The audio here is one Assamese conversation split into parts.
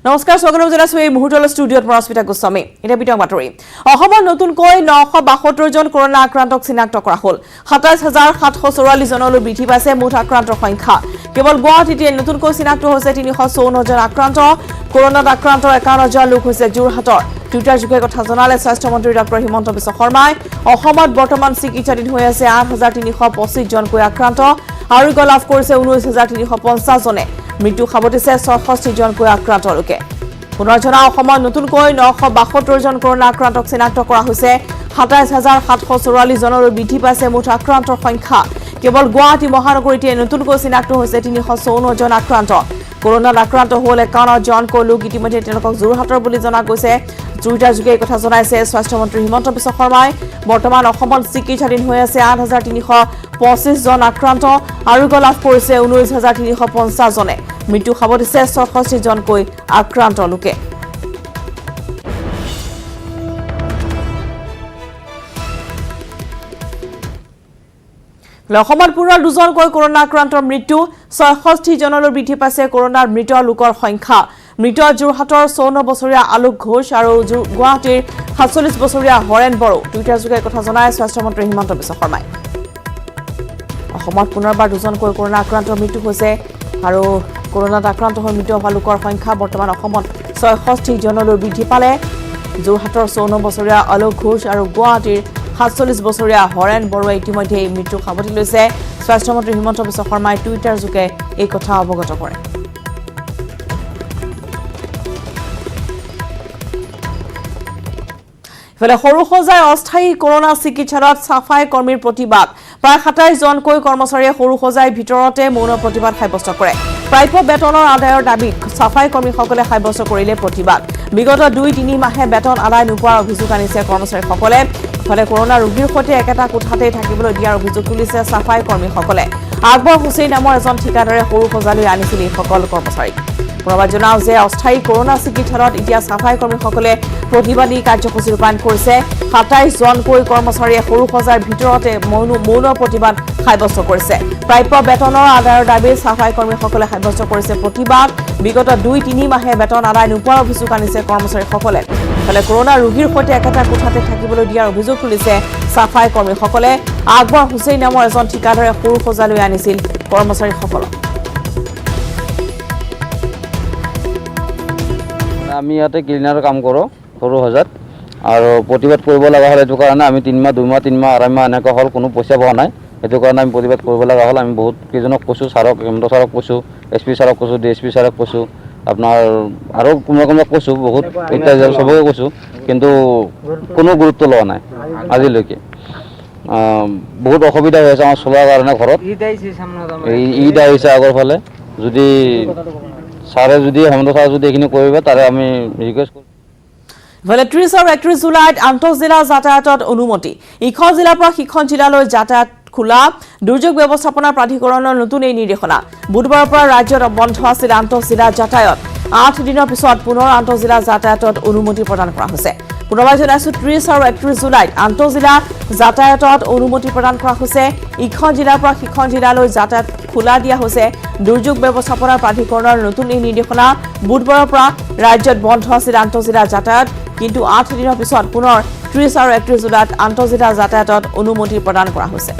নমস্কাৰ স্বাগতম জনাইছো এই মুহূৰ্তলৈ ষ্টুডিঅ'ত মৰস্মিতা গোস্বামী এটা বিতং বাতৰি অসমৰ নতুনকৈ 972 জন কৰোনা আক্ৰান্তক চিনাক্ত কৰা হ'ল 27744 জনলৈ বৃদ্ধি পাইছে মুঠ আক্ৰান্তৰ সংখ্যা কেৱল গুৱাহাটীতে নতুনকৈ চিনাক্ত হৈছে 354 জন আক্ৰান্ত কৰোনাত আক্ৰান্তৰ 51000 লোক হৈছে যোৰহাটৰ টুইটাৰ যোগে কথা জনালে স্বাস্থ্য মন্ত্ৰী ডক্টৰ হিমন্ত বিশ্ব শৰ্মাই অসমত বৰ্তমান চিকিৎসাধীন হৈ আছে 8325 জনকৈ আক্ৰান্ত আৰোগ্য লাভ কৰিছে 19350 জনে মৃত্যু খাবতিছে 66 জনকৈ আক্ৰান্ত লোকে পুনৰ জনা অসমত নতুনকৈ 972 জন কৰোনা আক্ৰান্তক চিনাক্ত কৰা হৈছে 27744 জনলৈ বৃদ্ধি পাইছে মুঠ আক্ৰান্তৰ সংখ্যা কেৱল গুৱাহাটী মহানগৰীতে নতুনকৈ চিনাক্ত হৈছে 354 জন আক্ৰান্ত কৰোনাত আক্ৰান্ত হ'ল 51 জনকৈ লোক ইতিমধ্যে তেওঁলোকক যোৰহাটৰ বুলি জনা গৈছে টুইটাৰ যোগে কথা জনাইছে স্বাস্থ্য মন্ত্ৰী হিমন্ত বিশ্ব শৰ্মাই বৰ্তমান অসমত চিকিৎসাধীন হৈ আছে 8325 জন আক্ৰান্ত আৰোগ্য লাভ কৰিছে 19350 জনে মৃত্যু খাবতিছে 66 জনকৈ আক্ৰান্ত লোকে অসমত পুনৰ দুজনকৈ কৰোনা আক্ৰান্তৰ মৃত্যু 66 জনলৈ বৃদ্ধি পাইছে কৰোনাৰ মৃত লোকৰ সংখ্যা মৃত যোৰহাটৰ 54 বছৰীয়া আলোক ঘোষ আৰু গুৱাহাটীৰ 47 বছৰীয়া হৰেণ বড়ো টুইটাৰ যোগে কথা জনাই স্বাস্থ্য মন্ত্ৰী হিমন্ত বিশ্ব শৰ্মাই অসমত পুনৰবাৰ দুজনকৈ কৰোনা আক্ৰান্তৰ মৃত্যু হৈছে আৰু কৰোনাত আক্ৰান্ত হৈ মৃত হোৱা লোকৰ সংখ্যা বৰ্তমান অসমত 66 জনলৈ বৃদ্ধি পালে যোৰহাটৰ 54 বছৰীয়া আলোক ঘোষ আৰু গুৱাহাটীৰ 47 বছৰীয়া হৰেণ বড়োৱে ইতিমধ্যে মৃত্যু খাবতি লৈছে স্বাস্থ্য মন্ত্ৰী হিমন্ত বিশ্ব শৰ্মাই টুইটাৰ যোগে এই কথা অৱগত কৰে ইফালে সৰুসজাই অস্থায়ী কৰোনা চিকিৎসালয়ত সাফাই কৰ্মীৰ প্ৰতিবাদ প্ৰায় 27 জনকৈ কৰ্মচাৰীয়ে সৰুসজাই ভিতৰতে মৌন প্ৰতিবাদ সাব্যস্ত কৰে প্ৰাপ্য বেতনৰ আদায়ৰ দাবীত সাফাই কৰ্মীসকলে সাব্যস্ত কৰিলে প্ৰতিবাদ বিগত 2-3 মাহে বেতন আদায় নোপোৱাৰ অভিযোগ আনিছে কৰ্মচাৰীসকলে ফলে কৰোনা ৰোগীৰ সৈতে একেটা কোঠাতে থাকিবলৈ দিয়াৰ অভিযোগ তুলিছে সাফাই কৰ্মীসকলে আকবৰ হুছেইন নামৰ এজন ঠিকাদাৰে সৰুসজালৈ আনিছিল এই সকল কৰ্মচাৰী পুনৰবাৰ জনাও যে অস্থায়ী কৰোনা চিকিৎসালয়ত এতিয়া সাফাই কৰ্মীসকলে প্ৰতিবাদী কাৰ্যসূচী ৰূপায়ণ কৰিছে 27 জনকৈ কৰ্মচাৰীয়ে সৰুসজাৰ ভিতৰতে মৌন প্ৰতিবাদ সাব্যস্ত কৰিছে প্ৰাপ্য বেতনৰ আদায়ৰ দাবীত সাফাই কৰ্মীসকলে সাব্যস্ত কৰিছে প্ৰতিবাদ বিগত 2-3 মাহে বেতন আদায় নোপোৱাৰ অভিযোগ আনিছে কৰ্মচাৰীসকলে ফলে কৰোনা ৰোগীৰ সৈতে একেটা কোঠাতে থাকিবলৈ দিয়াৰ অভিযোগ তুলিছে সাফাই কৰ্মীসকলে আকবৰ হুছেইন নামৰ এজন ঠিকাদাৰে সৰুসজালৈ আনিছিল কৰ্মচাৰীসকলক আমি ইয়াতে ক্লিনাৰৰ কাম কৰোঁ সৰুসজাত আৰু প্ৰতিবাদ কৰিব লগা হ'ল এইটো কাৰণে আমি 3 মাহ 2 মাহ 3 মাহ 2.5 মাহ এনেকুৱা হ'ল কোনো পইচা পোৱা নাই এইটো কাৰণে আমি প্ৰতিবাদ কৰিব লগা হ'ল আমি বহুত কেইজনক কৈছোঁ ছাৰক হেমন্ত ছাৰক কৈছোঁ SP ছাৰক কৈছোঁ DSP ছাৰক কৈছোঁ আপোনাৰ আৰু কোনোবাক কৈছোঁ বহুত এতিয়া চবকে কৈছোঁ কিন্তু কোনো গুৰুত্ব লোৱা নাই আজিলৈকে বহুত অসুবিধা হৈ আছে আমাৰ চলাৰ কাৰণে ঘৰত ঈদ আহিছে আগৰ ফালে যদি ছাৰে যদি হেমন্ত ছাৰ যদি এইখিনি কৰিব তাৰে আমি ৰিকুৱেষ্ট কৰোঁ ইফালে 30 আৰু 31 জুলাইত আন্তঃজিলা যাতায়াতত অনুমতি ইখন জিলাৰ পৰা সিখন জিলালৈ যাতায়াত খোলা দুৰ্যোগ ব্যৱস্থাপনা প্ৰাধিকৰণৰ নতুন এই নিৰ্দেশনা বুধবাৰৰ পৰা ৰাজ্যত বন্ধ আছিল আন্তঃজিলা যাতায়াত 8 দিনৰ পিছত পুনৰ আন্তঃজিলা যাতায়াতত অনুমতি প্ৰদান কৰা হৈছে পুনৰবাৰ জনাইছো 30 আৰু 31 জুলাইত আন্তঃজিলা যাতায়াতত অনুমতি প্ৰদান কৰা হৈছে ইখন জিলাৰ পৰা সিখন জিলালৈ যাতায়াত খোলা দিয়া হৈছে দুৰ্যোগ ব্যৱস্থাপনা প্ৰাধিকৰণৰ নতুন এই নিৰ্দেশনা বুধবাৰৰ পৰা ৰাজ্যত বন্ধ আছিল আন্তঃজিলা যাতায়াত কিন্তু 8 দিনৰ পিছত পুনৰ 30 আৰু 31 জুলাইত আন্তঃজিলা যাতায়াতত অনুমতি প্ৰদান কৰা হৈছে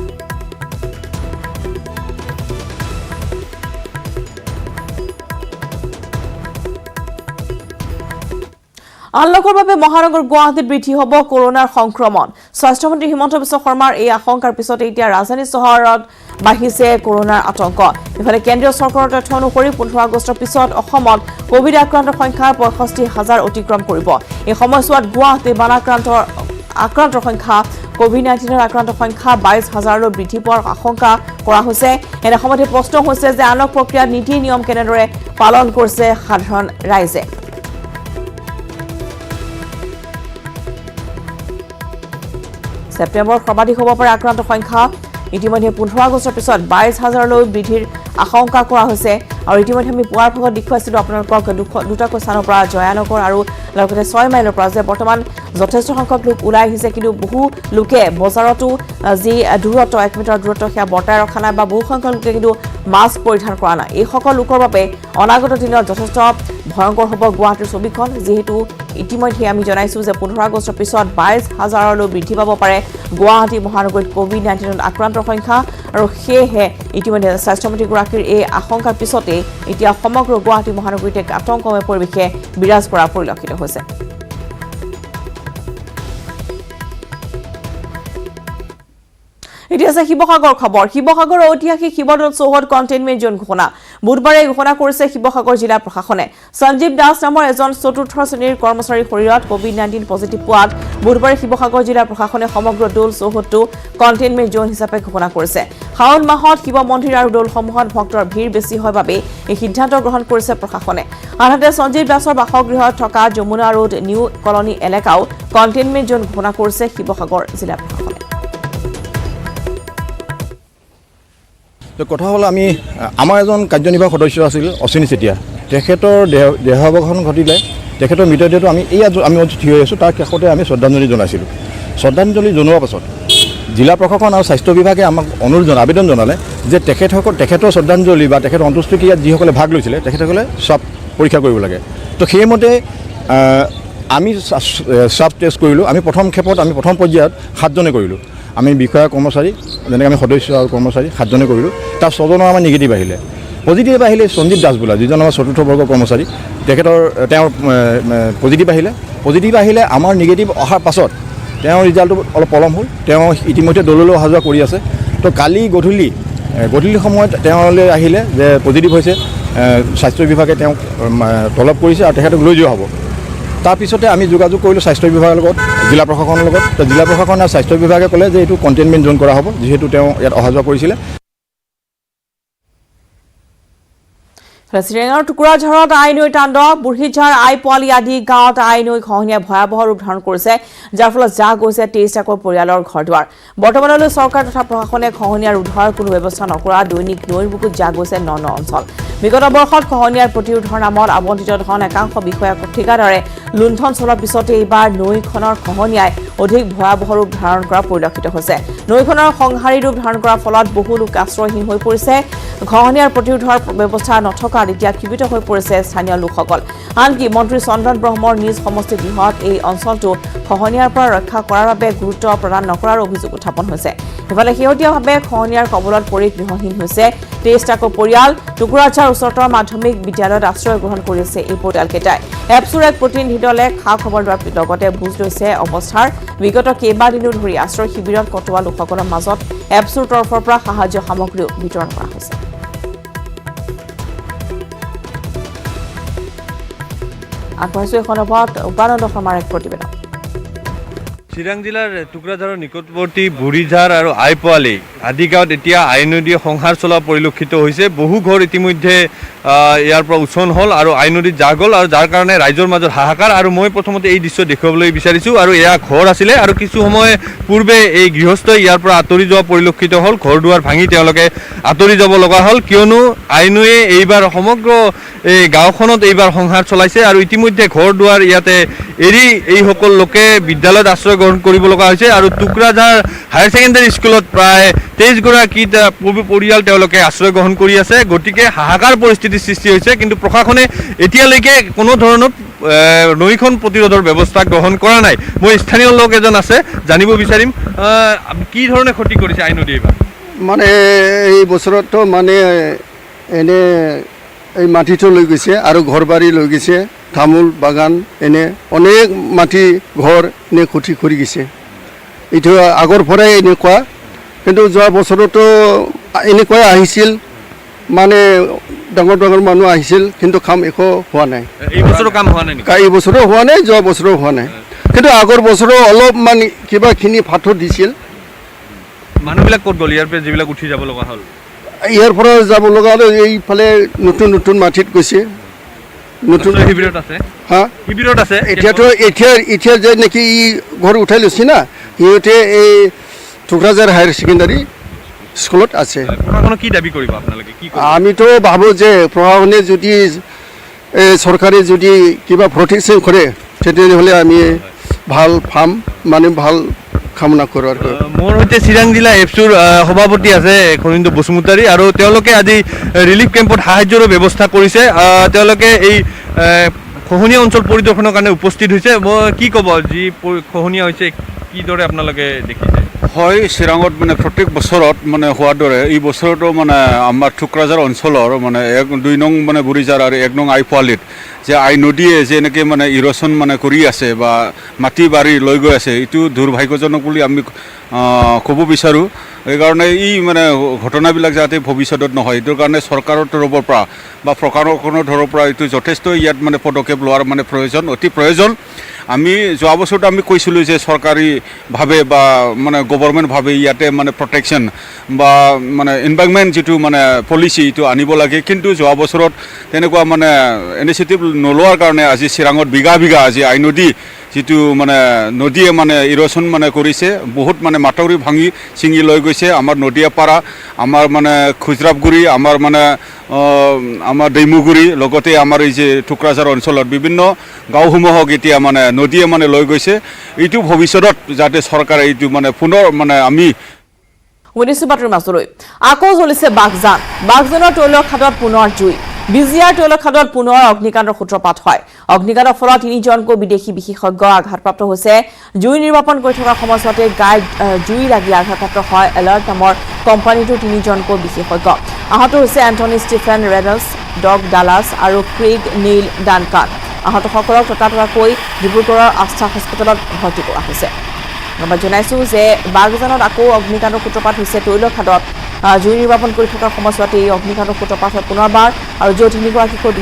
আনলকৰ বাবে মহানগৰ গুৱাহাটীত বৃদ্ধি হ'ব কৰোনাৰ সংক্ৰমণ স্বাস্থ্যমন্ত্ৰী হিমন্ত বিশ্ব শৰ্মাৰ এই আশংকাৰ পিছতে এতিয়া ৰাজধানী চহৰত বাঢ়িছে কৰোনাৰ আতংক ইফালে কেন্দ্ৰীয় চৰকাৰৰ তথ্য অনুসৰি 15 আগষ্টৰ পিছত অসমত কোভিড আক্ৰান্তৰ সংখ্যা 65000 অতিক্ৰম কৰিব এই সময়ছোৱাত গুৱাহাটীত আক্ৰান্তৰ সংখ্যা কোভিড-19 আক্ৰান্তৰ সংখ্যা 22000লৈ বৃদ্ধি পোৱাৰ আশংকা কৰা হৈছে এনে সময়তে প্ৰশ্ন হৈছে যে আনক প্ৰক্ৰিয়াত নীতি নিয়ম কেনেদৰে পালন কৰিছে সাধাৰণ ৰাইজে সেপ্টেম্বৰ সৰ্বাধিক হ'ব পাৰে আক্ৰান্তৰ সংখ্যা ইতিমধ্যে 15 আগষ্টৰ পিছত 22000লৈ বৃদ্ধিৰ আশংকা কৰা হৈছে আৰু ইতিমধ্যে আমি পুৱাৰ ভাগত দেখুৱাইছিলোঁ আপোনালোকক দুটাকৈ স্থানৰ পৰা জয়ানগৰ আৰু লগতে 6 মাইলৰ পৰা যে বৰ্তমান যথেষ্ট সংখ্যক লোক ওলাই আহিছে কিন্তু বহু লোকে বজাৰতো যি দূৰত্ব 1 মিটাৰ দূৰত্ব সেয়া বৰ্তাই ৰখা নাই বা বহু সংখ্যক লোকে কিন্তু মাস্ক পৰিধান কৰা নাই এই সকল লোকৰ বাবে অনাগত দিনত যথেষ্ট ভয়ংকৰ হ'ব গুৱাহাটীৰ ছবিখন যিহেতু ইতিমধ্যে আমি জনাইছোঁ যে 15 আগষ্টৰ পিছত 22,000লৈ বৃদ্ধি পাব পাৰে গুৱাহাটী মহানগৰীত COVID-19 আক্ৰান্তৰ সংখ্যা আৰু সেয়েহে ইতিমধ্যে স্বাস্থ্যমন্ত্ৰীগৰাকীৰ এই আশংকাৰ পিছতে এতিয়া সমগ্ৰ গুৱাহাটী মহানগৰীতে আতংকময় পৰিৱেশে বিৰাজ কৰা পৰিলক্ষিত হৈছে এতিয়া আছে শিৱসাগৰ খবৰ শিৱসাগৰ ঐতিহাসিক শিৱদৌল চৌহদ কণ্টেইনমেণ্ট জোন ঘোষণা বুধবাৰে ঘোষণা কৰিছে শিৱসাগৰ জিলা প্ৰশাসনে সঞ্জীৱ দাস নামৰ এজন চতুৰ্থ শ্ৰেণীৰ কৰ্মচাৰীৰ শৰীৰত COVID-19 পজিটিভ পোৱাত বুধবাৰে শিৱসাগৰ জিলা প্ৰশাসনে সমগ্ৰ দৌল চৌহদটো কণ্টেইনমেণ্ট জোন হিচাপে ঘোষণা কৰিছে শাওন মাহত শিৱ মন্দিৰ আৰু দৌলসমূহত ভক্তৰ ভিৰ বেছি হয় বাবে এই সিদ্ধান্ত গ্ৰহণ কৰিছে প্ৰশাসনে আনহাতে সঞ্জীৱ দাসৰ বাসগৃহত থকা যমুনা ৰোড নিউ কলনী এলেকাও কণ্টেইনমেণ্ট জোন ঘোষণা কৰিছে শিৱসাগৰ জিলা প্ৰশাসনে কথা হ'ল আমি আমাৰ এজন কাৰ্যনিৰ্বাহক সদস্য আছিল অশ্বিনী চেতিয়া তেখেতৰ দেহাৱসান ঘটিলে তেখেতৰ মৃতদেহটো আমি আমি থিয় হৈ আছোঁ তাৰ কাষতে আমি শ্ৰদ্ধাঞ্জলি জনাইছিলোঁ শ্ৰদ্ধাঞ্জলি জনোৱাৰ পাছত জিলা প্ৰশাসন আৰু স্বাস্থ্য বিভাগে আমাক আবেদন জনালে যে তেখেতৰ শ্ৰদ্ধাঞ্জলি বা তেখেতৰ অন্ত্যেষ্টিক্ৰিয়াত যিসকলে ভাগ লৈছিলে তেখেতসকলে স্বাব পৰীক্ষা কৰিব লাগে তো সেইমতে আমি স্বাব টেষ্ট কৰিলোঁ আমি প্ৰথম পৰ্যায়ত 7জনে কৰিলোঁ আমি বিষয়া কৰ্মচাৰী যেনেকৈ আমি সদস্য আৰু কৰ্মচাৰী 7জনে কৰিলোঁ তাৰ 6জনৰ আমাৰ নিগেটিভ আহিলে পজিটিভ আহিলে সঞ্জীৱ দাস বোলা যিজন আমাৰ চতুৰ্থ বৰ্গৰ কৰ্মচাৰী তেওঁৰ পজিটিভ আহিলে আমাৰ নিগেটিভ অহাৰ পাছত তেওঁৰ ৰিজাল্টটো অলপ পলম হ'ল তেওঁ ইতিমধ্যে দৌললৈ অহা যোৱা কৰি আছে তো কালি গধূলি সময়ত তেওঁলৈ আহিলে যে পজিটিভ হৈছে স্বাস্থ্য বিভাগে তেওঁক তলব কৰিছে আৰু তেখেতক লৈ যোৱা হ'ব তাৰপিছতে আমি যোগাযোগ কৰিলোঁ স্বাস্থ্য বিভাগৰ লগত জিলা প্ৰশাসনৰ লগত তো জিলা প্ৰশাসন আৰু স্বাস্থ্য বিভাগে ক'লে যে এইটো কণ্টেইনমেণ্ট জোন কৰা হ'ব যিহেতু তেওঁ ইয়াত অহা যোৱা কৰিছিলে চিৰাঙৰ টুকুৰাঝাৰত আই নৈ তাণ্ডৱ বুঢ়ীঝাৰ আই পোৱালি আদি গাঁৱত আই নৈ খহনীয়া ভয়াৱহ ৰূপ ধাৰণ কৰিছে যাৰ ফলত যা গৈছে 23টাকৈ পৰিয়ালৰ ঘৰ দুৱাৰ বৰ্তমানলৈ চৰকাৰ তথা প্ৰশাসনে খহনীয়াৰ উদ্ধাৰৰ কোনো ব্যৱস্থা নকৰা দৈনিক নৈৰ বুকুত যা গৈছে 9 অঞ্চল বিগত বৰ্ষত খহনীয়াৰ প্ৰতিৰোধৰ নামত আবণ্টিত ধন একাংশ বিষয়াক ঠিকাদাৰে লুণ্ঠন চলোৱাৰ পিছতে এইবাৰ নৈখনৰ খহনীয়াই অধিক ভয়াৱহ ৰূপ ধাৰণ কৰা পৰিলক্ষিত হৈছে নৈখনৰ সংহাৰী ৰূপ ধাৰণ কৰাৰ ফলত বহু লোক আশ্ৰয়হীন হৈ পৰিছে খহনীয়াৰ প্ৰতিৰোধৰ ব্যৱস্থা নথকাত এতিয়া ক্ষিপ্ত হৈ পৰিছে স্থানীয় লোকসকল আনকি মন্ত্ৰী চন্দন ব্ৰহ্মৰ নিজ সমষ্টি গৃহত এই অঞ্চলটো খহনীয়াৰ পৰা ৰক্ষা কৰাৰ বাবে গুৰুত্ব প্ৰদান নকৰাৰ অভিযোগ উত্থাপন হৈছে ইফালে শেহতীয়াভাৱে খহনীয়াৰ কবলত পৰি গৃহহীন হৈছে 23টাকৈ পৰিয়াল টুকুৰাঝাৰ উচ্চতৰ মাধ্যমিক বিদ্যালয়ত আশ্ৰয় গ্ৰহণ কৰিছে এই পৰিয়ালকেইটাই এপছুৰ এক প্ৰতিনিধি দলে খা খবৰ লোৱাৰ লগতে বুজ লৈছে অৱস্থাৰ বিগত কেইবাদিনো ধৰি আশ্ৰয় শিবিৰত কটোৱা লোকসকলৰ মাজত এপছুৰ তৰফৰ পৰা সাহায্য সামগ্ৰীও বিতৰণ কৰা হৈছে আগবাঢ়িছোঁ এখন উপানন্দ শৰ্মাৰ এক প্ৰতিবেদন চিৰাং জিলাৰ টুকুৰাঝাৰৰ নিকটৱৰ্তী বুঢ়ীঝাৰ আৰু আই পোৱালি আদি গাঁৱত এতিয়া আই নদীয়ে সংহাৰ চলোৱা পৰিলক্ষিত হৈছে বহু ঘৰ ইতিমধ্যে ইয়াৰ পৰা উচন হ'ল আৰু আই নদীত যা গ'ল আৰু যাৰ কাৰণে ৰাইজৰ মাজত হাহাকাৰ আৰু মই প্ৰথমতে এই দৃশ্য দেখুৱাবলৈ বিচাৰিছোঁ আৰু এয়া ঘৰ আছিলে আৰু কিছু সময় পূৰ্বে এই গৃহস্থই ইয়াৰ পৰা আঁতৰি যোৱা পৰিলক্ষিত হ'ল ঘৰ দুৱাৰ ভাঙি তেওঁলোকে আঁতৰি যাব লগা হ'ল কিয়নো আই নৈয়ে এইবাৰ সমগ্ৰ এই গাঁওখনত এইবাৰ সংহাৰ চলাইছে আৰু ইতিমধ্যে ঘৰ দুৱাৰ ইয়াতে এৰি এইসকল লোকে বিদ্যালয়ত আশ্ৰয় গ্ৰহণ কৰিব লগা হৈছে আৰু টুকুৰাঝাৰ হায়াৰ ছেকেণ্ডেৰী স্কুলত প্ৰায় 23গৰাকী পৰিয়াল তেওঁলোকে আশ্ৰয় গ্ৰহণ কৰি আছে গতিকে হাহাকাৰ পৰিস্থিতিৰ সৃষ্টি হৈছে কিন্তু প্ৰশাসনে এতিয়ালৈকে কোনো ধৰণৰ নৈখন প্ৰতিৰোধৰ ব্যৱস্থা গ্ৰহণ কৰা নাই মই স্থানীয় লোক এজন আছে জানিব বিচাৰিম কি ধৰণে ক্ষতি কৰিছে আই নদী এইবাৰ মানে এই বছৰতো মানে এনে এই মাটিটো লৈ গৈছে আৰু ঘৰ বাৰী লৈ গৈছে তামোল বাগান এনে অনেক মাটি ঘৰ এনে ক্ষতি কৰি গৈছে এইটো আগৰ পৰাই এনেকুৱা কিন্তু যোৱা বছৰতো এনেকুৱাই আহিছিল মানে ডাঙৰ ডাঙৰ মানুহ আহিছিল কিন্তু কাম একো হোৱা নাই এই বছৰো কাম হোৱা নাই এই বছৰো হোৱা নাই যোৱা বছৰো হোৱা নাই কিন্তু আগৰ বছৰো অলপমান কিবাখিনি ফাথৰ দিছিল মানুহবিলাক ক'ত গ'ল ইয়াৰ পৰা যিবিলাক উঠি যাব লগা হ'ল ইয়াৰ পৰা যাব লগা হ'লে এইফালে নতুন নতুন মাটিত গৈছে নতুন শিবিৰত আছে হা শিবিৰত আছে এতিয়া যে নেকি ই ঘৰ উঠাই লৈছে না সিহঁতে এই টুকুৰাঝাৰ হায়াৰ ছেকেণ্ডাৰী স্কুলত আছে। প্ৰশাসনক কি দাবী কৰিব আপোনালোকে, কি কৰিব? আমিতো ভাবোঁ যে প্ৰশাসনে যদি চৰকাৰে যদি কিবা প্ৰটেকশ্যন কৰে তেতিয়াহ'লে আমি ভাল পাম, মানে ভাল কামনা কৰোঁ আৰু। মোৰ সৈতে চিৰাং জিলা এপছুৰ সভাপতি আছে খনীন্দ্ৰ বসুমতাৰী, আৰু তেওঁলোকে আজি ৰিলিফ কেম্পত সাহায্যৰো ব্যৱস্থা কৰিছে। তেওঁলোকে এই খহনীয়া অঞ্চল পৰিদৰ্শনৰ কাৰণে উপস্থিত হৈছে। মই কি ক'ব, যি খহনীয়া হৈছে কিদৰে আপোনালোকে দেখিছে? হয়, চিৰাঙত মানে প্ৰত্যেক বছৰত মানে হোৱাৰ দৰে এই বছৰতো মানে আমাৰ থুক্ৰাঝাৰ অঞ্চলৰ মানে 2 নং মানে বুঢ়ীঝাৰ আৰু 1 নং আইপোৱালিত যে আই নদীয়ে যে এনেকৈ মানে ইৰ'শ্যন মানে কৰি আছে বা মাটি বাৰী লৈ গৈ আছে, এইটো দুৰ্ভাগ্যজনক বুলি আমি ক'ব বিচাৰোঁ। সেইকাৰণে এই মানে ঘটনাবিলাক যাতে ভৱিষ্যতত নহয়, এইটোৰ কাৰণে চৰকাৰৰ তৰফৰ পৰা বা প্ৰশাসনৰ তৰফৰ পৰা এইটো যথেষ্ট ইয়াত মানে পদক্ষেপ লোৱাৰ মানে প্ৰয়োজন, অতি প্ৰয়োজন। আমি যোৱা বছৰতো আমি কৈছিলোঁ যে চৰকাৰীভাৱে বা মানে গভৰ্ণমেণ্টভাৱে ইয়াতে মানে প্ৰটেকশ্যন বা মানে এনভাইৰনমেণ্ট যিটো মানে পলিচি এইটো আনিব লাগে, কিন্তু যোৱা বছৰত তেনেকুৱা মানে ইনিচিয়েটিভ নোলোৱাৰ কাৰণে আজি চিৰাঙত বিঘা বিঘা আজি আই নদী যিটো মানে নদীয়ে মানে ইৰ'শ্যন মানে কৰিছে, বহুত মানে মাথাউৰি ভাঙি ছিঙি লৈ গৈছে। আমাৰ নদীয়াপাৰা, আমাৰ মানে খুজৰাপগুৰি, আমাৰ মানে আমাৰ দৈমুগুৰি, লগতে আমাৰ এই যে থুক্ৰাঝাৰ অঞ্চলত বিভিন্ন গাঁওসমূহক এতিয়া মানে নদীয়ে মানে লৈ গৈছে। এইটো ভৱিষ্যতত যাতে চৰকাৰে এইটো মানে পুনৰ মানে আমি বাতৰি মাজলৈ আকৌ জ্বলিছে বাঘজান। বাঘজানৰ তৈলখাদত পুনৰ জুই। বিজিয়াৰ তৈলখাদত পুনৰ অগ্নিকাণ্ডৰ সূত্ৰপাত হয়। অগ্নিকাণ্ডৰ ফলত 3জনকৈ বিদেশী বিশেষজ্ঞ আঘাতপ্ৰাপ্ত হৈছে। জুই নিৰ্বাপন কৰি থকাৰ সময়ছোৱাতে জুই লাগি আঘাতপ্ৰাপ্ত হয় এলাৰ্ট নামৰ কোম্পানীটোৰ 3জনকৈ বিশেষজ্ঞ। আহত হৈছে এণ্টনি ষ্টিফেন ৰেনল্ডছ, ডগ ডালাছ আৰু ক্ৰেইগ নেইল ডানকান। আহতসকলক ততাতৈয়াকৈ ডিব্ৰুগড়ৰ আস্থা হস্পিটেলত ভৰ্তি কৰা হৈছে। মই জনাইছোঁ যে বাঘজানত আকৌ অগ্নিকাণ্ডৰ সূত্ৰপাত হৈছে। তৈলখাদত জুই নিৰ্বাপন কৰি থকাৰ সময়ছোৱাতে এই অগ্নিকাণ্ডৰ সূত্ৰপাত হয় পুনৰবাৰ, আৰু য'ত 3গৰাকীকৈ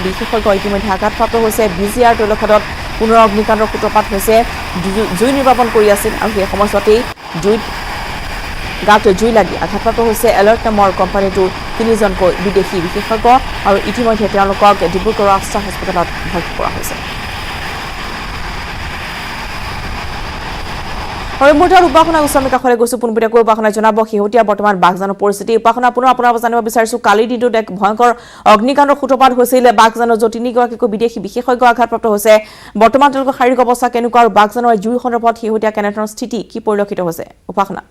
বিশেষজ্ঞ ইতিমধ্যে আঘাতপ্ৰাপ্ত হৈছে। বিজিআৰ তৈলখাদত পুনৰ অগ্নিকাণ্ডৰ সূত্ৰপাত হৈছে। জুই নিৰ্বাপন কৰি আছিল, আৰু সেই সময়ছোৱাতেই গাত জুই লাগি আঘাতপ্ৰাপ্ত হৈছে এলাৰ্ট নামৰ কোম্পানীটোৰ 3জনকৈ বিদেশী বিশেষজ্ঞ, আৰু ইতিমধ্যে তেওঁলোকক ডিব্ৰুগড়ৰ আস্থা হস্পিটেলত ভৰ্তি কৰা হৈছে। আৰু মুহূৰ্তত উপাসনা গোস্বামীৰ কাষলৈ গৈছোঁ। পোনপটীয়াকৈ উপাসনাই জনাব শেহতীয়া বৰ্তমান বাঘজানৰ পৰিস্থিতি। উপাসনা, পুনৰ আপোনাৰ পৰা জানিব বিচাৰিছোঁ, কালিৰ দিনটোত এক ভয়ংকৰ অগ্নিকাণ্ডৰ সূত্ৰপাত হৈছিল বাঘজানৰ, য'ত 3গৰাকীকৈ বিদেশী বিশেষজ্ঞ আঘাতপ্ৰাপ্ত হৈছে। বৰ্তমান তেওঁলোকৰ শাৰীৰিক অৱস্থা কেনেকুৱা, আৰু বাঘজানৰ জুই সন্দৰ্ভত শেহতীয়া কেনেধৰণৰ স্থিতি কি পৰিলক্ষিত হৈছে? উপাসনা।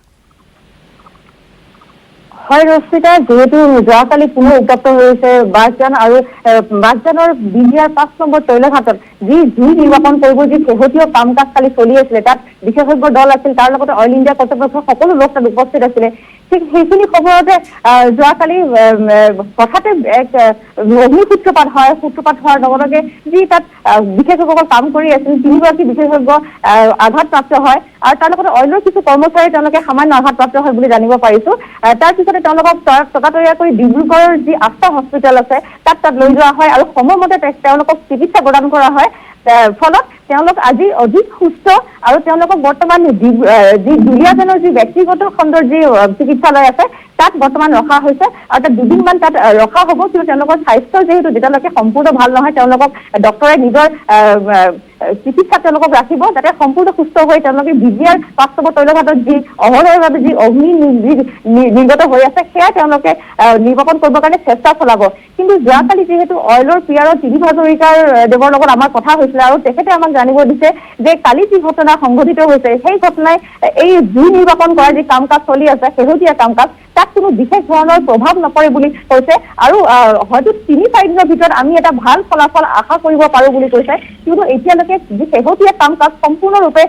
হয় ৰশ্মিতা, যিহেতু যোৱাকালি পুনৰ উত্তপ্ত হৈছে বাঘজান, আৰু বাঘজানৰ বিজিআৰ 5 নম্বৰ তৈলঘাটত যি জুই নিৰ্বাপন কৰিব যি শেহতীয়া কাম কাজ কালি চলি আছিলে, তাত বিশেষজ্ঞ দল আছিল, তাৰ লগতে অইল ইণ্ডিয়া কৰ্তৃপক্ষৰ সকলো লোক তাত উপস্থিত আছিলে। ঠিক সেইখিনি সময়তে যোৱাকালি হঠাতে এক অগ্নিসূত্ৰপাত হয়। সূত্ৰপাত হোৱাৰ লগে লগে যি তাত বিশেষজ্ঞসকল কাম কৰি আছিল, 3গৰাকী বিশেষজ্ঞ আঘাতপ্ৰাপ্ত হয়, আৰু তাৰ লগতে অইলৰ কিছু কৰ্মচাৰী তেওঁলোকে সামান্য আঘাতপ্ৰাপ্ত হয় বুলি জানিব পাৰিছো। তাৰ পিছতে তেওঁলোকক ততাতৈয়াকৈ ডিব্ৰুগড়ৰ যি আস্থা হস্পিটেল আছে তাত লৈ যোৱা হয়, আৰু সময়মতে তেওঁলোকক চিকিৎসা প্ৰদান কৰা হয়। ফলত তেওঁলোক আজি অধিক সুস্থ, আৰু তেওঁলোকক বৰ্তমান যি দুলীয়াজানৰ যি ব্যক্তিগত খণ্ডৰ যি চিকিৎসালয় আছে তাত বৰ্তমান ৰখা হৈছে, আৰু তাত 2 দিনমান তাত ৰখা হ'ব। কিন্তু তেওঁলোকৰ স্বাস্থ্য যিহেতু যেতিয়ালৈকে সম্পূৰ্ণ ভাল নহয়, তেওঁলোকক ডক্তৰে নিজৰ চিকিৎসা তেওঁলোকক ৰাখিব, যাতে সম্পূৰ্ণ সুস্থ হৈ তেওঁলোকে বিজিআৰ 5 নম্বৰ তৈলঘাটত যি অহৰহভাৱে যি অগ্নি নিৰ্গত হৈ আছে সেয়া তেওঁলোকে নিৰ্বাপন কৰিবৰ কাৰণে চেষ্টা চলাব। কিন্তু যোৱাকালি যিহেতু অইলৰ পিয়াৰৰ 3 হাজৰিকাৰ দেৱৰ লগত আমাৰ কথা হৈছিলে, আৰু তেখেতে আমাক জানিব দিছে যে কালি যি ঘটনা সংঘটিত হৈছে সেই ঘটনাই এই জুই নিৰ্বাপন কৰা যি কাম কাজ চলি আছে, শেহতীয়া কাম কাজ, তাত কোনো বিশেষ ধৰণৰ প্ৰভাৱ নপৰে বুলি কৈছে, আৰু হয়তো 3-4 দিনৰ ভিতৰত আমি এটা ভাল ফলাফল আশা কৰিব পাৰোঁ বুলি কৈছে। কিন্তু এতিয়ালৈকে যি শেহতীয়া কাম কাজ সম্পূৰ্ণৰূপে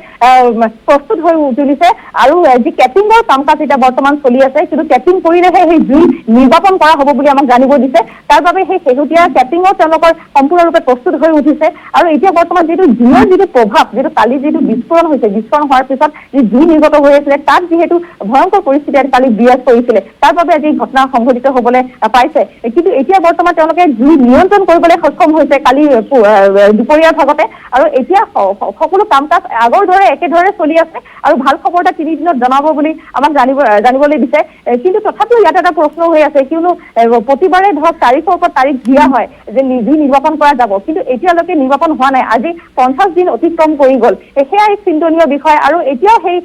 প্ৰস্তুত হৈ তুলিছে, আৰু যি কেপিঙৰ কাম কাজ এতিয়া বৰ্তমান চলি আছে, কিন্তু কেপিং কৰিলেহে সেই জুই নিৰ্বাপন কৰা হ'ব বুলি আমাক জানিব দিছে। তাৰ বাবে সেই শেহতীয়া কেপিঙৰ তেওঁলোকৰ সম্পূৰ্ণৰূপে প্ৰস্তুত হৈ উঠিছে, আৰু এতিয়া বৰ্তমান যিটো জুইৰ যিটো প্ৰভাৱ, যিটো কালি যিটো বিস্ফোৰণ হৈছে, বিস্ফোৰণ হোৱাৰ পিছত যি জুই নিৰ্গত হৈ আছিলে, তাত যিহেতু ভয়ংকৰ পৰিস্থিতি কালি বিৰাজ কৰিছিলে, তাৰ বাবে আজি ঘটনা সংঘটিত হ'বলৈ পাইছে। কিন্তু এতিয়া বৰ্তমান তেওঁলোকে জুই নিয়ন্ত্ৰণ কৰিবলৈ সক্ষম হৈছে কালি দুপৰীয়াৰ ভাগতে, আৰু এতিয়া সকলো কাম কাজ আগৰ দৰে একেধৰণে চলি আছে, আৰু ভাল খবৰ এটা 3 দিনত জনাব বুলি আমাক জানিবলৈ দিছে। কিন্তু তথাপিও ইয়াত এটা প্ৰশ্ন হৈ আছে, কিয়নো প্ৰতিবাৰে ধৰক তাৰিখৰ ওপৰত তাৰিখ দিয়া হয় যে জুই নিৰ্বাপন কৰা যাব, কিন্তু এতিয়ালৈকে নিৰ্বাপন হোৱা নাই। আজি 50 দিন অতিক্ৰম কৰি গ'ল, সেয়া এক চিন্তনীয় বিষয়, আৰু এতিয়াও সেই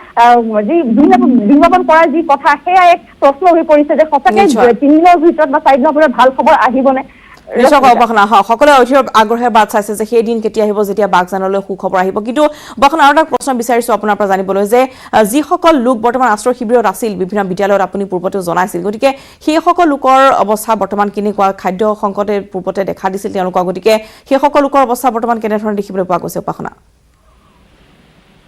যি জুই নিৰ্বাপন কৰাৰ যি কথা সেয়া এক প্ৰশ্ন প্ৰশ্ন হৈ পৰিছে যে সঁচাকৈ 3 দিনৰ ভিতৰত বা 4 দিনৰ ভিতৰত ভাল খবৰ আহিবনে নিশ্চয় উপাসনা সকলোৱে অধীৰ আগ্ৰহে বাট চাইছে যে সেই দিন কেতিয়া আহিব যেতিয়া বাগজানলৈ সুখবৰ আহিব কিন্তু উপাসনা আৰু এটা প্ৰশ্ন বিচাৰিছো আপোনাৰ পৰা জানিবলৈ যে যিসকল লোক বৰ্তমান আশ্ৰয় শিবিৰত আছিল বিভিন্ন বিদ্যালয়ত আপুনি পূৰ্বতে জনাইছিল গতিকে সেই সকল লোকৰ অৱস্থা বৰ্তমান কেনেকুৱা খাদ্য সংকটে পূৰ্বতে দেখা দিছিল তেওঁলোকৰ গতিকে সেই সকল লোকৰ অৱস্থা বৰ্তমান কেনেধৰণে দেখিবলৈ পোৱা গৈছে উপাসনা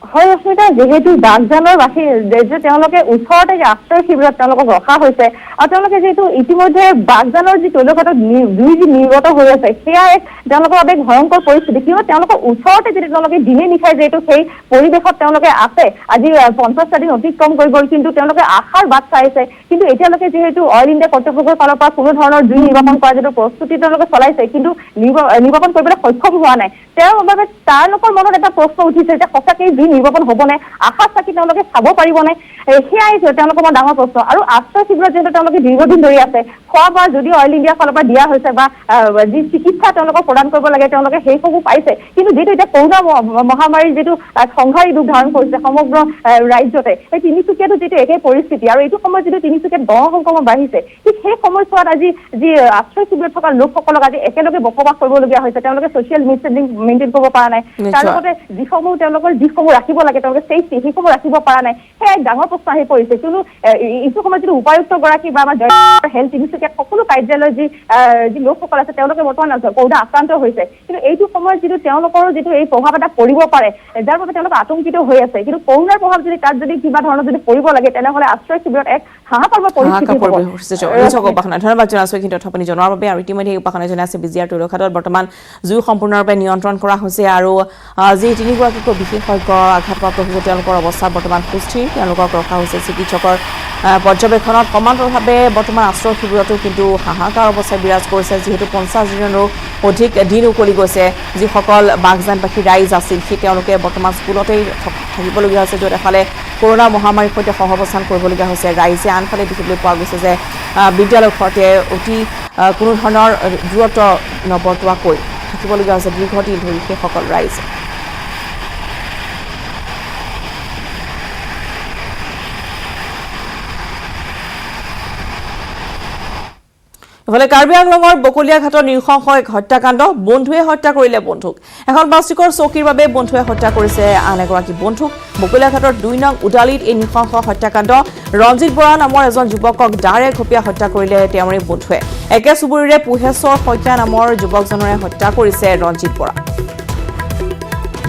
হয় ৰশ্মিতা যেহেতু বাগজানৰ বাসী যে তেওঁলোকে ওচৰতে আশ্ৰয় শিবিৰত তেওঁলোকক ৰখা হৈছে আৰু তেওঁলোকে যেহেতু ইতিমধ্যে বাগজানৰ যি তৈলঘাটত জুই যি নিৰ্গত হৈ আছে সেয়া এক তেওঁলোকৰ বাবে ভয়ংকৰ পৰিস্থিতি কিয়নো তেওঁলোকৰ ওচৰতে যদি তেওঁলোকে দিনে নিশাই যিহেতু সেই পৰিৱেশত তেওঁলোকে আছে আজি 50টা দিন অতিক্ৰম কৰি গ'ল কিন্তু তেওঁলোকে আশাৰ বাট চাইছে কিন্তু এতিয়ালৈকে যিহেতু অইল ইণ্ডিয়া কৰ্তৃপক্ষৰ ফালৰ পৰা কোনো ধৰণৰ জুই নিৰ্বাপন কৰাৰ যিটো প্ৰস্তুতি তেওঁলোকে চলাইছে কিন্তু নিৰ্বাপন কৰিবলৈ সক্ষম হোৱা নাই তেওঁৰ বাবে তেওঁলোকৰ মনত এটা প্ৰশ্ন উঠিছে যে সঁচাকৈ জুই নিৰ্বাপন হ'বনে আশা চাকি তেওঁলোকে চাব পাৰিবনে সেয়াই তেওঁলোকৰ মনত ডাঙৰ প্ৰশ্ন আৰু আশ্ৰয় শিবিৰত যিহেতু তেওঁলোকে দীৰ্ঘদিন ধৰি আছে খোৱা বোৱা যদি অইল ইণ্ডিয়াৰ ফালৰ পৰা দিয়া হৈছে বা যি চিকিৎসা তেওঁলোকক প্ৰদান কৰিব লাগে তেওঁলোকে সেইসমূহ পাইছে কিন্তু যিটো এতিয়া কৰোণা মহামাৰীৰ যিটো সংঘাৰী ৰূপ ধাৰণ কৰিছে সমগ্ৰ ৰাজ্যতে এই তিনিচুকীয়াতো যিটো একেই পৰিস্থিতি আৰু এইটো সময়ত যিটো তিনিচুকীয়াত সংক্ৰমণ বাঢ়িছে ঠিক সেই সময়ছোৱাত আজি যি আশ্ৰয় শিবিৰত থকা লোকসকলক আজি একেলগে বসবাস কৰিবলগীয়া হৈছে তেওঁলোকে ছ'চিয়েল ডিষ্টেন্সিং মেইনটেইন কৰিব পৰা নাই তাৰ লগতে যিসমূহ ৰাখিব লাগে তেওঁলোকে ছেফটি সেইসমূহ ৰাখিব পৰা নাই সেয়া ডাঙৰ প্ৰশ্ন আহি পৰিছে কিয়নো এইটো সময়ত যিটো উপায়ুক্ত গৰাকী বা আমাৰ হেল্থ তিনিচুকীয়াত সকলো কাৰ্যালয়ৰ যি লোকসকল আছে তেওঁলোকে বৰ্তমান কৰোণা আক্ৰান্ত হৈছে কিন্তু এইটো সময়ত যিটো তেওঁলোকৰো যিটো এই প্ৰভাৱ এটা পৰিব পাৰে যাৰ বাবে তেওঁলোক আতংকিত হৈ আছে কিন্তু কৰোণাৰ প্ৰভাৱ যদি তাত যদি কিবা ধৰণৰ যদি পৰিব লাগে তেনেহ'লে আশ্ৰয় শিবিৰত এক হাহাকাৰ পৰিস্থিতি ধন্যবাদ জনাইছোঁ কিন্তু তথা আপুনি জনোৱাৰ বাবে আৰু ইতিমধ্যে এই উপাসনা জনাই আছে বিজিআৰ তৈলঘাটত বৰ্তমান জুই সম্পূৰ্ণৰূপে নিয়ন্ত্ৰণ কৰা হৈছে আৰু যি তিনিগৰাকীকৈ বিশেষজ্ঞ আঘাতপ্ৰাপ্ত হৈছে তেওঁলোকৰ অৱস্থা বৰ্তমান সুস্থিৰ তেওঁলোকক ৰখা হৈছে চিকিৎসকৰ পৰ্যবেক্ষণত সমান্তৰালভাৱে বৰ্তমান আশ্ৰয় শিবিৰতো কিন্তু হাহাকাৰ অৱস্থাই বিৰাজ কৰিছে যিহেতু 50 দিনৰো অধিক দিন উকলি গৈছে যিসকল বাগজানবাসী ৰাইজ আছিল সেই তেওঁলোকে বৰ্তমান স্কুলতেই থাকিবলগীয়া হৈছে য'ত এফালে কৰোণা মহামাৰীৰ সৈতে সহাৱস্থান কৰিবলগীয়া হৈছে ৰাইজে আনফালে দেখিবলৈ পোৱা গৈছে যে বিদ্যালয়ৰ সৈতে অতি কোনো ধৰণৰ দূৰত্ব নবৰ্তোৱাকৈ থাকিবলগীয়া হৈছে দীৰ্ঘদিন ধৰি সেইসকল ৰাইজ ইফালে কাৰ্বি আংলঙৰ বকলিয়াঘাটৰ নৃশংস এক হত্যাকাণ্ড বন্ধুৱে হত্যা কৰিলে বন্ধুক এখন প্লাষ্টিকৰ চকীৰ বাবে বন্ধুৱে হত্যা কৰিছে আন এগৰাকী বন্ধুক বকলিয়াঘাটৰ 2 নং উদালিত এই নৃশংস হত্যাকাণ্ড ৰঞ্জিত বৰা নামৰ এজন যুৱকক দাৰে ঘপিয়া হত্যা কৰিলে তেওঁৰে বন্ধুৱে একে চুবুৰীৰে পুহেশ্বৰ শইকীয়া নামৰ যুৱকজনৰে হত্যা কৰিছে ৰঞ্জিত বৰা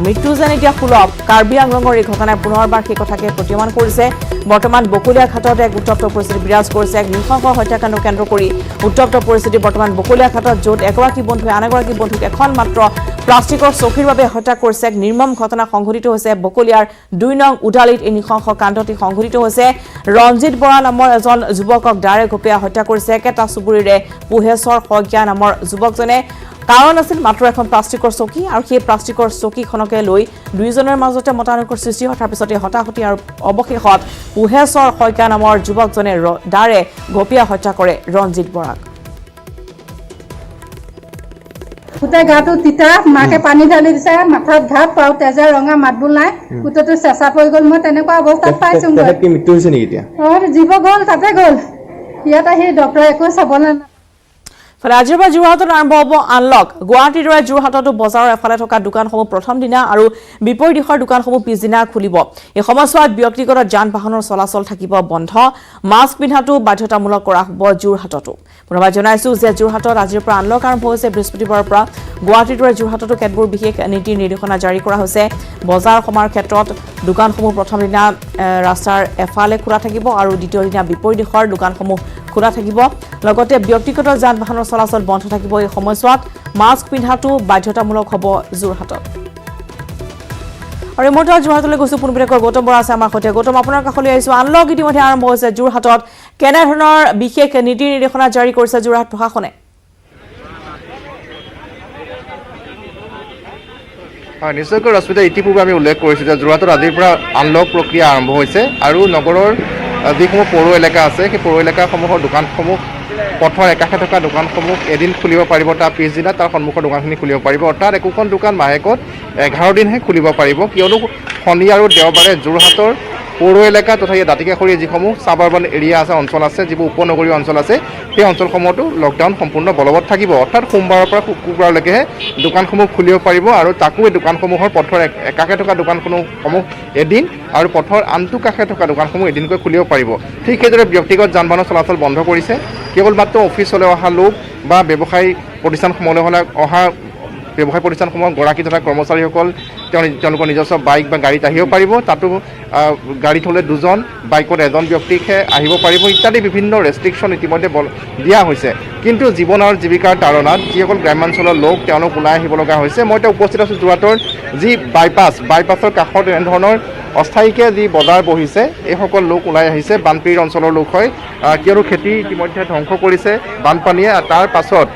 মৃত্যু যেন এতিয়া সুলভ কাৰ্বি আংলঙৰ এই ঘটনাই পুনৰবাৰ সেই কথাকে প্ৰতিমান কৰিছে বৰ্তমান বকলিয়াঘাটত এক উত্তপ্ত পৰিস্থিতি বিৰাজ কৰিছে এক নৃশংস হত্যাকাণ্ড কেন্দ্ৰ কৰি উত্তপ্ত পৰিস্থিতি বৰ্তমান বকলিয়াঘাটত য'ত এগৰাকী বন্ধুৱে আন এগৰাকী বন্ধুক এখন মাত্ৰ প্লাষ্টিকৰ চকীৰ বাবে হত্যা কৰিছে এক নিৰ্মম ঘটনা সংঘটিত হৈছে বকলিয়াৰ 2 নং উদালিত এই নৃশংস কাণ্ডটি সংঘটিত হৈছে ৰঞ্জিত বৰা নামৰ এজন যুৱকক দাৰে ঘপিয়া হত্যা কৰিছে একেটা চুবুৰীৰে পুহেশ্বৰ শইকীয়া নামৰ যুৱকজনে কাৰণ আছিল মাত্ৰ এখন প্লাষ্টিকৰ চকী আৰু সেই প্লাষ্টিকৰ চকীখনকে লৈ দুইজনৰ মাজতে মতানৈক্যৰ সৃষ্টি হয় তাৰ পিছতে হতাহতি আৰু অৱশেষত পুহেশ্বৰ শইকীয়া নামৰ যুৱকজনে দাৰে ঘপিয়া হত্যা কৰে ৰঞ্জিত বৰাক গোটেই গাটো তিতা মাকে পানী ঢালি দিছে মাথাত ঘাপ পাও তেজে ৰঙা মাতবোল নাই গোটেইটো চেঁচা পৰি গ'ল মই তেনেকুৱা অৱস্থাত পাইছোঁ কি মৃত্যু হৈছে নেকি এতিয়া জীৱ গ'ল তাতে গ'ল ইয়াত আহি ডক্টৰে একো চাবলৈ ফলে আজিৰ পৰা যোৰহাটত আৰম্ভ হ'ব আনলক গুৱাহাটীৰ দৰে যোৰহাটতো বজাৰৰ এফালে থকা দোকানসমূহ প্ৰথম দিনা আৰু বিপৰীত দিশৰ দোকানসমূহ পিছদিনা খুলিব এই সময়ছোৱাত ব্যক্তিগত যান বাহনৰ চলাচল থাকিব বন্ধ মাস্ক পিন্ধাটো বাধ্যতামূলক কৰা হ'ব যোৰহাটতো পুনৰবাৰ জনাইছোঁ যে যোৰহাটত আজিৰ পৰা আনলক আৰম্ভ হৈছে বৃহস্পতিবাৰৰ পৰা গুৱাহাটীৰ দৰে যোৰহাটতো কেতবোৰ বিশেষ নীতি নিৰ্দেশনা জাৰি কৰা হৈছে বজাৰ সমাৰ ক্ষেত্ৰত দোকানসমূহ প্ৰথম দিনা ৰাস্তাৰ এফালে খোলা থাকিব আৰু দ্বিতীয় দিনা বিপৰীত দিশৰ দোকানসমূহ খোলা থাকিব লগতে ব্যক্তিগত যান বাহনৰ চলাচল বন্ধ থাকিব এই সময়ছোৱাত মাস্ক পিন্ধাটো বাধ্যতামূলক হ'ব যোৰহাটত আৰু মুহূৰ্তত যোৰহাটলৈ গৈছোঁ পোনপটীয়াকৈ গৌতম বৰা আছে আমাৰ সৈতে গৌতম আপোনাৰ কাষলৈ আহিছোঁ আনলক ইতিমধ্যে আৰম্ভ হৈছে যোৰহাটত কেনেধৰণৰ বিশেষ নীতি নিৰ্দেশনা জাৰি কৰিছে যোৰহাট প্ৰশাসনে নিশ্চয়কৈ ৰশ্মিতা ইতিপূৰ্বে আমি উল্লেখ কৰিছোঁ যে যোৰহাটত আজিৰ পৰা আনলক প্ৰক্ৰিয়া আৰম্ভ হৈছে আৰু নগৰৰ যিসমূহ পৌৰ এলেকা আছে সেই পৌৰ এলেকাসমূহৰ দোকানসমূহ পথৰ একাষে থকা দোকানসমূহ এদিন খুলিব পাৰিব তাৰ পিছদিনা তাৰ সন্মুখৰ দোকানখিনি খুলিব পাৰিব অৰ্থাৎ একোখন দোকান মাহেকত 11 দিনহে খুলিব পাৰিব কিয়নো শনি আৰু দেওবাৰে যোৰহাটৰ পৌৰ এলেকা তথা এই দাঁতিকাষৰীয়া যিসমূহ চাব আৰ্বান এৰিয়া আছে অঞ্চল আছে যিবোৰ উপনগৰীয় অঞ্চল আছে সেই অঞ্চলসমূহতো লকডাউন সম্পূৰ্ণ বলবৎ থাকিব অৰ্থাৎ সোমবাৰৰ পৰা শুক্ৰবাৰলৈকেহে দোকানসমূহ খুলিব পাৰিব আৰু তাকো এই দোকানসমূহৰ পথৰ একাষে থকা দোকানসমূহ এদিন আৰু পথৰ আনটো কাষে থকা দোকানসমূহ এদিনকৈ খুলিব পাৰিব ঠিক সেইদৰে ব্যক্তিগত যান বাহনৰ চলাচল বন্ধ কৰিছে কেৱল মাত্ৰ অফিচলৈ অহা লোক বা ব্যৱসায়ী প্ৰতিষ্ঠানসমূহলৈ অহা ব্যৱসায় প্ৰতিষ্ঠানসমূহৰ গৰাকী তথা কৰ্মচাৰীসকল তেওঁলোকৰ নিজস্ব বাইক বা গাড়ীত আহিব পাৰিব তাতো গাড়ীত হ'লে 2জন বাইকত 1জন ব্যক্তিহে আহিব পাৰিব ইত্যাদি বিভিন্ন ৰেষ্ট্ৰিকশ্যন ইতিমধ্যে দিয়া হৈছে কিন্তু জীৱন আৰু জীৱিকাৰ তাৰণাত যিসকল গ্ৰাম্যাঞ্চলৰ লোক তেওঁলোক ওলাই আহিব লগা হৈছে মই এতিয়া উপস্থিত আছোঁ যোৰহাটৰ যি বাইপাছৰ কাষত এনেধৰণৰ অস্থায়ীকৈ যি বজাৰ বহিছে এইসকল লোক ওলাই আহিছে বানপীড়িত অঞ্চলৰ লোক হয় কিয়নো খেতি ইতিমধ্যে ধ্বংস কৰিছে বানপানীয়ে তাৰ পাছত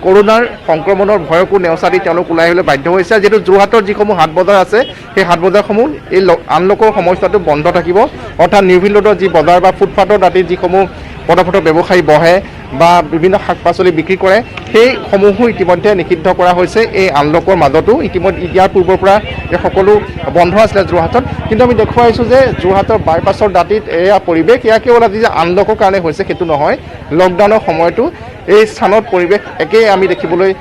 কৰোনাৰ সংক্ৰমণৰ ভয়কো নেওচা দি তেওঁলোক ওলাই আহিবলৈ বাধ্য হৈছে যিহেতু যোৰহাটৰ যিসমূহ হাট বজাৰ আছে সেই হাট বজাৰসমূহ এই আনলকৰ সময়ছোৱাটো বন্ধ থাকিব অৰ্থাৎ নিউভিল ৰোডৰ যি বজাৰ বা ফুটপাথৰ দাঁতিত যিসমূহ পদপথ ব্যৱসায়ী বহে বা বিভিন্ন শাক পাচলি বিক্ৰী কৰে সেইসমূহো ইতিমধ্যে নিষিদ্ধ কৰা হৈছে এই আনলকৰ মাজতো ইতিমধ্যে ইয়াৰ পূৰ্বৰ পৰা এই সকলো বন্ধ আছিলে যোৰহাটত কিন্তু আমি দেখুৱাইছোঁ যে যোৰহাটৰ বাইপাছৰ দাঁতিত এয়া পৰিৱেশ এয়া কেৱল আজি যে আনলকৰ কাৰণে হৈছে সেইটো নহয় লকডাউনৰ সময়তো এই স্থানত পৰিৱেশ একেই আমি দেখিবলৈ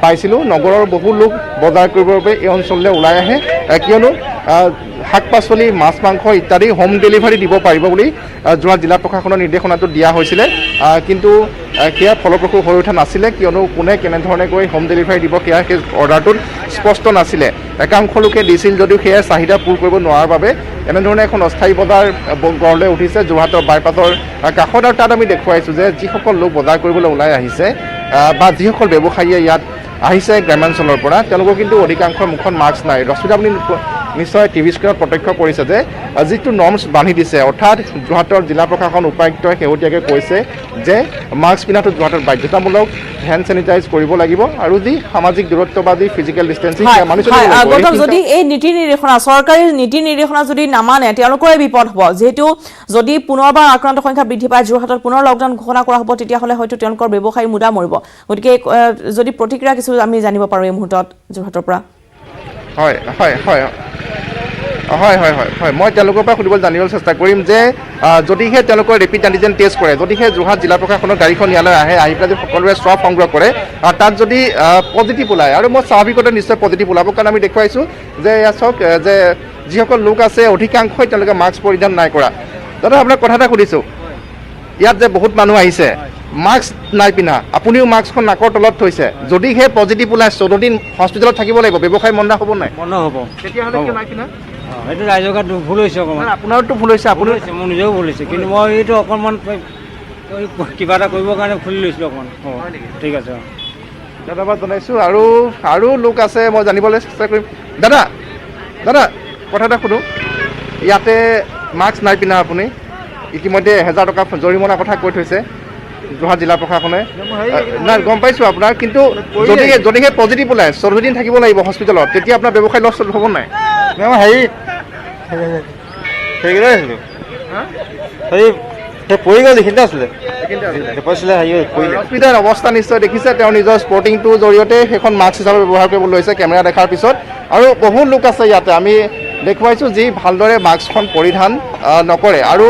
পাইছিলোঁ নগৰৰ বহু লোক বজাৰ কৰিবৰ বাবে এই অঞ্চললৈ ওলাই আহে কিয়নো শাক পাচলি মাছ মাংস ইত্যাদি হোম ডেলিভাৰী দিব পাৰিব বুলি যোৰহাট জিলা প্ৰশাসনৰ নিৰ্দেশনাটো দিয়া হৈছিলে কিন্তু সেয়া ফলপ্ৰসূ হৈ উঠা নাছিলে কিয়নো কোনে কেনেধৰণে গৈ হোম ডেলিভাৰী দিব সেয়া সেই অৰ্ডাৰটোত স্পষ্ট নাছিলে একাংশ লোকে দিছিল যদিও সেয়া চাহিদা পূৰ কৰিব নোৱাৰাৰ বাবে এনেধৰণে এখন অস্থায়ী বজাৰ গঢ় লৈ উঠিছে যোৰহাটৰ বাইপাছৰ কাষত আৰু তাত আমি দেখুৱাইছোঁ যে যিসকল লোক বজাৰ কৰিবলৈ ওলাই আহিছে বা যিসকল ব্যৱসায়ীয়ে ইয়াত আহিছে গ্ৰাম্যাঞ্চলৰ পৰা তেওঁলোকৰ কিন্তু অধিকাংশৰ মুখত মাস্ক নাই ৰশ্মিতা আপুনি নিশ্চয় টিভি স্ক্ৰীণত প্ৰত্যক্ষ কৰিছে যে যিটো নৰ্মছ বান্ধি দিছে অৰ্থাৎ যোৰহাটৰ জিলা প্ৰশাসন উপায়ুক্তই শেহতীয়াকৈ কৈছে যে মাস্ক পিন্ধাটো যোৰহাটত বাধ্যতামূলক হেণ্ড চেনিটাইজ কৰিব লাগিব আৰু যি সামাজিক দূৰত্ব বা যি ফিজিকেল ডিষ্টেঞ্চিং মানি চলিব লাগিব যদি এই নীতি নিৰ্দেশনা চৰকাৰী নীতি নিৰ্দেশনা যদি নামানে তেওঁলোকৰে বিপদ হ'ব যিহেতু যদি পুনৰবাৰ আক্ৰান্ত সংখ্যা বৃদ্ধি পায় যোৰহাটত পুনৰ লকডাউন ঘোষণা কৰা হ'ব তেতিয়াহ'লে হয়তো তেওঁলোকৰ ব্যৱসায়ী মুদা মৰিব গতিকে যদি প্ৰতিক্ৰিয়া কিছু আমি জানিব পাৰোঁ এই মুহূৰ্তত যোৰহাটৰ পৰা হয় মই তেওঁলোকৰ পৰা সুধিবলৈ জানিবলৈ চেষ্টা কৰিম যে যদিহে তেওঁলোকৰ ৰেপিড এণ্টিজেন টেষ্ট কৰে যদিহে যোৰহাট জিলা প্ৰশাসনৰ গাড়ীখন ইয়ালৈ আহে আহি পেলাই যদি সকলোৱে স্বাব সংগ্ৰহ কৰে তাত যদি পজিটিভ ওলায় আৰু মই স্বাভাৱিকতে নিশ্চয় পজিটিভ ওলাব কাৰণ আমি দেখুৱাইছোঁ যে এয়া চাওক যে যিসকল লোক আছে অধিকাংশই তেওঁলোকে মাস্ক পৰিধান নাই কৰা দাদা আপোনাক কথা এটা সুধিছোঁ ইয়াত যে বহুত মানুহ আহিছে মাস্ক নাই পিন্ধা আপুনিও মাস্কখন নাকৰ তলত থৈছে যদিহে পজিটিভ ওলায় 14 দিন হস্পিটেলত থাকিব লাগিব ব্যৱসায় মন্দা হ'ব নাই বন্ধ হ'ব তেতিয়াহ'লে কিয় নাই পিন্ধা সেইটো ৰাইজৰ গাত ভুল হৈছে অকণমান আপোনাৰতো ভুল হৈছে আপুনি মোৰ নিজেও ভুল হৈছে কিন্তু মই এইটো অকণমান কিবা এটা কৰিবৰ কাৰণে খুলি লৈছিলোঁ অকণমান ঠিক আছে ধন্যবাদ জনাইছোঁ আৰু লোক আছে মই জানিবলৈ চেষ্টা কৰিম দাদা কথা এটা সুধোঁ ইয়াতে মাস্ক নাই পিন্ধা আপুনি ইতিমধ্যে 1000 টকা জৰিমনাৰ কথা কৈ থৈছে যোৰহাট জিলা প্ৰশাসনে নাই গম পাইছোঁ আপোনাৰ কিন্তু যদিহে পজিটিভ ওলায় 14 দিন থাকিব লাগিব হস্পিটেলত তেতিয়া আপোনাৰ ব্যৱসায় লছ হ'ব নাই পৰি গ'ল এইখিনিতে আছিলে হস্পিটেল অৱস্থা নিশ্চয় দেখিছে তেওঁ নিজৰ স্পৰ্টিংটোৰ জৰিয়তে সেইখন মাস্ক হিচাপে ব্যৱহাৰ কৰিব লৈছে কেমেৰা দেখাৰ পিছত আৰু বহু লোক আছে ইয়াতে আমি দেখুৱাইছোঁ যি ভালদৰে মাস্কখন পৰিধান নকৰে আৰু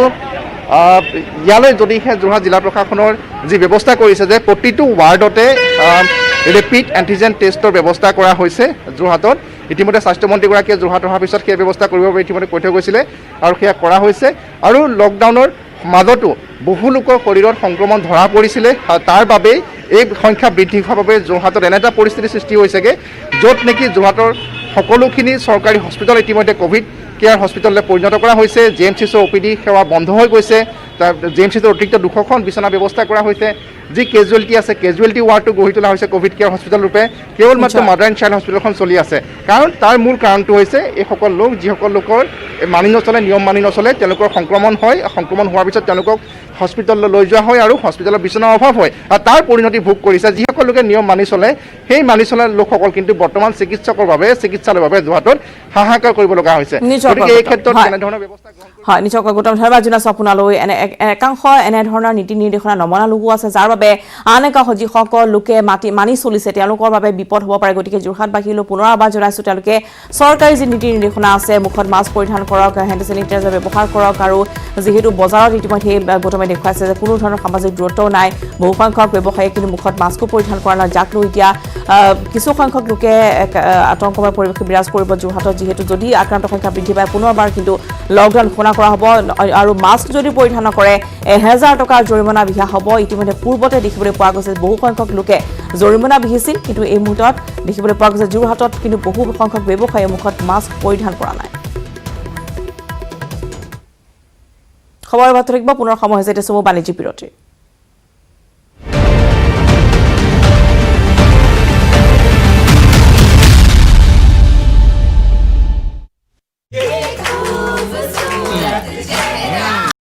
ইয়ালৈ যদিহে যোৰহাট জিলা প্ৰশাসনৰ যি ব্যৱস্থা কৰিছে যে প্ৰতিটো ৱাৰ্ডতে ৰেপিড এণ্টিজেন টেষ্টৰ ব্যৱস্থা কৰা হৈছে যোৰহাটত ইতিমধ্যে স্বাস্থ্যমন্ত্ৰীগৰাকীয়ে যোৰহাট অহাৰ পিছত সেই ব্যৱস্থা কৰিব বাবে ইতিমধ্যে কৈ থৈ গৈছিলে আৰু সেয়া কৰা হৈছে আৰু লকডাউনৰ মাজতো বহু লোকৰ শৰীৰত সংক্ৰমণ ধৰা পৰিছিলে তাৰ বাবেই এই সংখ্যা বৃদ্ধি হোৱাৰ বাবে যোৰহাটত এনে এটা পৰিস্থিতিৰ সৃষ্টি হৈছেগৈ য'ত নেকি যোৰহাটৰ সকলোখিনি চৰকাৰী হস্পিটেল ইতিমধ্যে ক'ভিড কেয়াৰ হস্পিটেললৈ পৰিণত কৰা হৈছে JMCৰ OPD সেৱা বন্ধ হৈ গৈছে JMCৰ অতিৰিক্ত 200খন বিচনা ব্যৱস্থা কৰা হৈছে যি কেজুৱেলিটি আছে কেজুৱেলিটি ৱাৰ্ডটো গঢ়ি তোলা হৈছে ক'ভিড কেয়াৰ হস্পিটেল ৰূপে কেৱল মাত্ৰ মাদাৰ এণ্ড চাইল্ড হস্পিটেলখন চলি আছে কাৰণ তাৰ মূল কাৰণটো হৈছে এইসকল লোক যিসকল লোকৰ মানি নচলে নিয়ম মানি নচলে তেওঁলোকৰ সংক্ৰমণ হয় সংক্ৰমণ হোৱাৰ পিছত তেওঁলোকক হস্পিটেললৈ লৈ যোৱা হয় আৰু হস্পিটেলৰ বিচনাৰ অভাৱ হয় আৰু তাৰ পৰিণতি ভোগ কৰিছে যিসকল লোকে নিয়ম মানি চলে সেই মানি চলা লোকসকল কিন্তু বৰ্তমান চিকিৎসকৰ বাবে চিকিৎসালয়ৰ বাবে যোৱাটোত হাহাকাৰ কৰিব লগা হৈছে গতিকে এই ক্ষেত্ৰত কেনেধৰণৰ ব্যৱস্থা হয় নিশ্চয়কৈ গৌতম ধন্যবাদ জনাইছোঁ আপোনালৈ একাংশ এনেধৰণৰ নীতি নিৰ্দেশনা নমনা লোকো আছে যাৰ বাবে আন একাংশ যিসকল লোকে মানি চলিছে তেওঁলোকৰ বাবে বিপদ হ'ব পাৰে গতিকে যোৰহাটবাসীলৈ পুনৰ আহ্বান জনাইছোঁ তেওঁলোকে চৰকাৰী যি নীতি নিৰ্দেশনা আছে মুখত মাস্ক পৰিধান কৰক হেণ্ড চেনিটাইজাৰ ব্যৱহাৰ কৰক আৰু যিহেতু বজাৰত ইতিমধ্যে গৌতমে দেখুৱাইছে যে কোনো ধৰণৰ সামাজিক দূৰত্বও নাই বহুসংখ্যক ব্যৱসায়ীয়ে কিন্তু মুখত মাস্কো পৰিধান কৰা নাই যাক লৈ এতিয়া কিছু সংখ্যক লোকে আতংকময় পৰিৱেশ বিৰাজ কৰিব যোৰহাটত যিহেতু যদি আক্ৰান্ত সংখ্যা বৃদ্ধি পায় পুনৰবাৰ কিন্তু লকডাউন ঘোষণা কৰা হ'ব আৰু মাস্ক যদি পৰিধান নকৰে 1000 টকাৰ জৰিমনা বিহা হ'ব ইতিমধ্যে পূৰ্বতে দেখিবলৈ পোৱা গৈছে বহু সংখ্যক লোকে জৰিমনা বিহিছিল কিন্তু এই মুহূৰ্তত দেখিবলৈ পোৱা গৈছে যোৰহাটত কিন্তু বহু সংখ্যক ব্যৱসায়ীয়ে মুখত মাস্ক পৰিধান কৰা নাই খবৰ বাতৰি পুনৰ সময় হৈছে এতিয়া চমু বাণিজ্যিক বিৰতিৰ